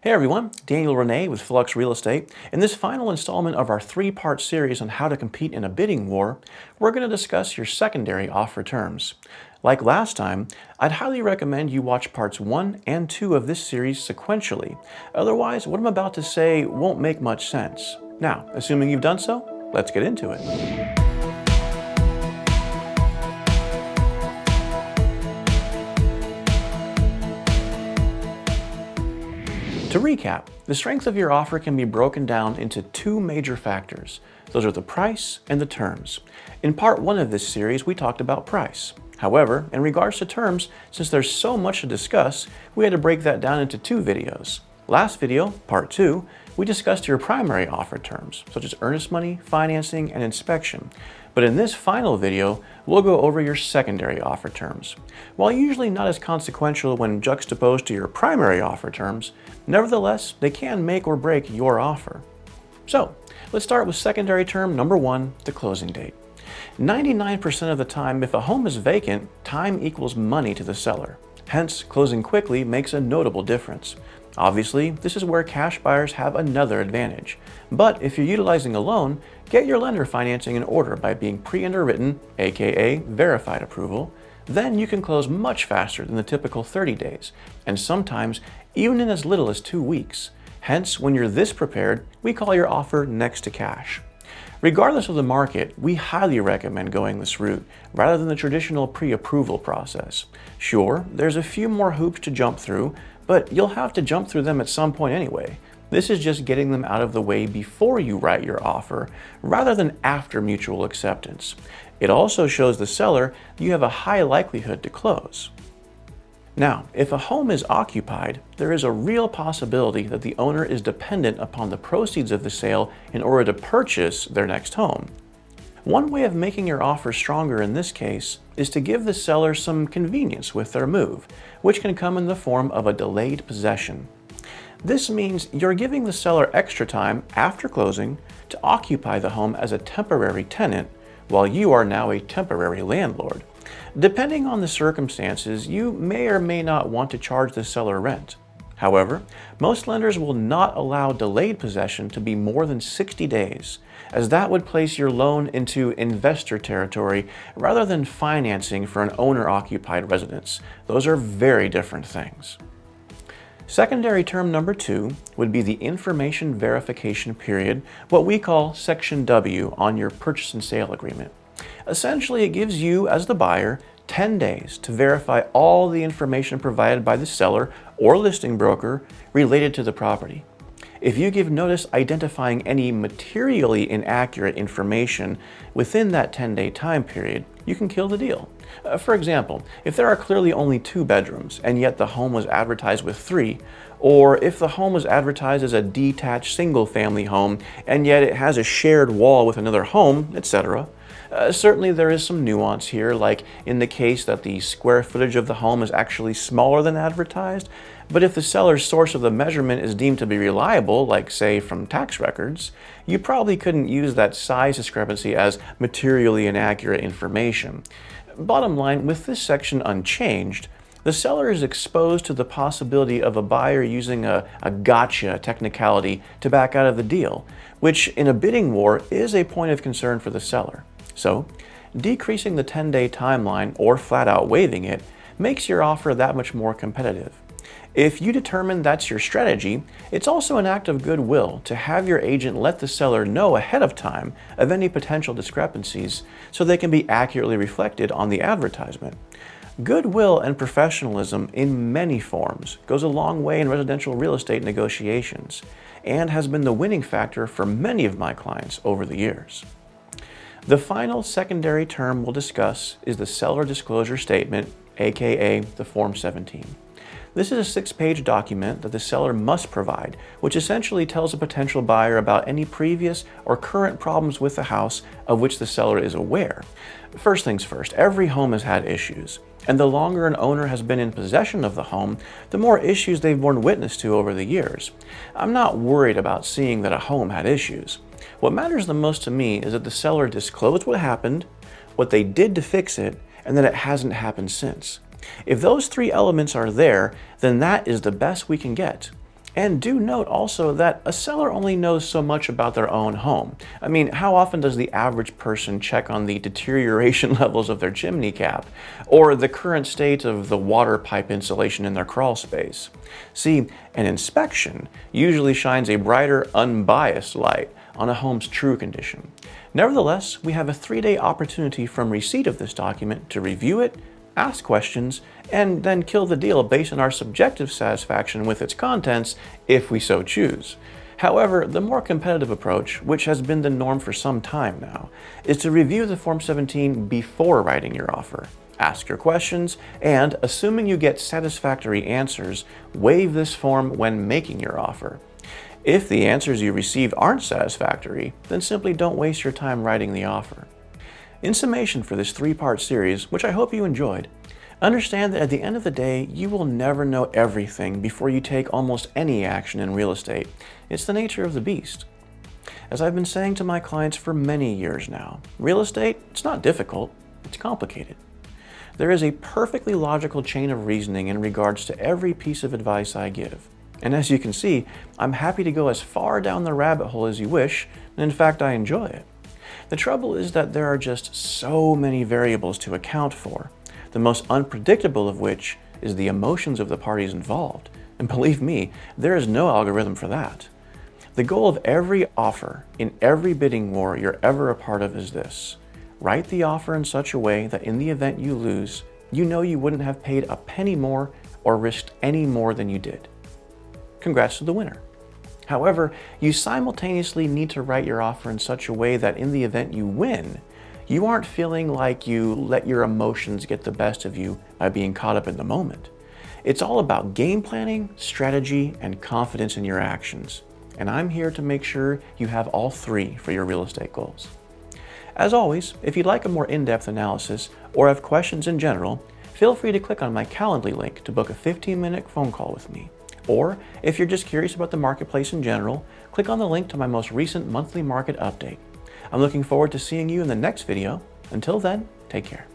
Hey everyone, Daniel Renné with Flux Real Estate. In this final installment of our three-part series on how to compete in a bidding war, we're going to discuss your secondary offer terms. Like last time, I'd highly recommend you watch parts 1 and 2 of this series sequentially. Otherwise, what I'm about to say won't make much sense. Now, assuming you've done so, let's get into it. To recap, the strength of your offer can be broken down into two major factors. Those are the price and the terms. In part 1 of this series, we talked about price. However, in regards to terms, since there's so much to discuss, we had to break that down into 2 videos. Last video, part 2, we discussed your primary offer terms, such as earnest money, financing, and inspection. But in this final video, we'll go over your secondary offer terms. While usually not as consequential when juxtaposed to your primary offer terms, nevertheless, they can make or break your offer. So, let's start with secondary term number 1, the closing date. 99% of the time, if a home is vacant, time equals money to the seller. Hence, closing quickly makes a notable difference. Obviously, this is where cash buyers have another advantage. But if you're utilizing a loan, get your lender financing in order by being pre-underwritten, aka verified approval. Then you can close much faster than the typical 30 days, and sometimes even in as little as 2 weeks. Hence, when you're this prepared, we call your offer next to cash. Regardless of the market, we highly recommend going this route rather than the traditional pre-approval process. Sure, there's a few more hoops to jump through, but you'll have to jump through them at some point anyway. This is just getting them out of the way before you write your offer, rather than after mutual acceptance. It also shows the seller you have a high likelihood to close. Now, if a home is occupied, there is a real possibility that the owner is dependent upon the proceeds of the sale in order to purchase their next home. One way of making your offer stronger in this case is to give the seller some convenience with their move, which can come in the form of a delayed possession. This means you're giving the seller extra time after closing to occupy the home as a temporary tenant, while you are now a temporary landlord. Depending on the circumstances, you may or may not want to charge the seller rent. However, most lenders will not allow delayed possession to be more than 60 days, as that would place your loan into investor territory rather than financing for an owner-occupied residence. Those are very different things. Secondary term number 2 would be the information verification period, what we call Section W on your purchase and sale agreement. Essentially, it gives you, as the buyer, 10 days to verify all the information provided by the seller or listing broker related to the property. If you give notice identifying any materially inaccurate information within that 10-day time period, you can kill the deal. For example, if there are clearly only 2 bedrooms and yet the home was advertised with 3, or if the home was advertised as a detached single-family home and yet it has a shared wall with another home, etc. Certainly there is some nuance here, like in the case that the square footage of the home is actually smaller than advertised, but if the seller's source of the measurement is deemed to be reliable, like say from tax records, you probably couldn't use that size discrepancy as materially inaccurate information. Bottom line, with this section unchanged, the seller is exposed to the possibility of a buyer using a gotcha technicality to back out of the deal, which in a bidding war is a point of concern for the seller. So, decreasing the 10-day timeline or flat out waiving it makes your offer that much more competitive. If you determine that's your strategy, it's also an act of goodwill to have your agent let the seller know ahead of time of any potential discrepancies so they can be accurately reflected on the advertisement. Goodwill and professionalism in many forms goes a long way in residential real estate negotiations and has been the winning factor for many of my clients over the years. The final secondary term we'll discuss is the seller disclosure statement, aka the Form 17. This is a 6-page document that the seller must provide, which essentially tells a potential buyer about any previous or current problems with the house of which the seller is aware. First things first, every home has had issues, and the longer an owner has been in possession of the home, the more issues they've borne witness to over the years. I'm not worried about seeing that a home had issues. What matters the most to me is that the seller disclosed what happened, what they did to fix it, and that it hasn't happened since. If those 3 elements are there, then that is the best we can get. And do note also that a seller only knows so much about their own home. I mean, how often does the average person check on the deterioration levels of their chimney cap, or the current state of the water pipe insulation in their crawl space? See, an inspection usually shines a brighter, unbiased light on a home's true condition. Nevertheless, we have a 3-day opportunity from receipt of this document to review it, ask questions, and then kill the deal based on our subjective satisfaction with its contents if we so choose. However, the more competitive approach, which has been the norm for some time now, is to review the Form 17 before writing your offer. Ask your questions, and assuming you get satisfactory answers, waive this form when making your offer. If the answers you receive aren't satisfactory, then simply don't waste your time writing the offer. In summation for this 3-part series, which I hope you enjoyed, understand that at the end of the day, you will never know everything before you take almost any action in real estate. It's the nature of the beast. As I've been saying to my clients for many years now, real estate, it's not difficult, it's complicated. There is a perfectly logical chain of reasoning in regards to every piece of advice I give. And as you can see, I'm happy to go as far down the rabbit hole as you wish, and in fact, I enjoy it. The trouble is that there are just so many variables to account for, the most unpredictable of which is the emotions of the parties involved. And believe me, there is no algorithm for that. The goal of every offer in every bidding war you're ever a part of is this: write the offer in such a way that in the event you lose, you know you wouldn't have paid a penny more or risked any more than you did. Congrats to the winner. However, you simultaneously need to write your offer in such a way that in the event you win, you aren't feeling like you let your emotions get the best of you by being caught up in the moment. It's all about game planning, strategy, and confidence in your actions. And I'm here to make sure you have all 3 for your real estate goals. As always, if you'd like a more in-depth analysis or have questions in general, feel free to click on my Calendly link to book a 15-minute phone call with me. Or, if you're just curious about the marketplace in general, click on the link to my most recent monthly market update. I'm looking forward to seeing you in the next video. Until then, take care.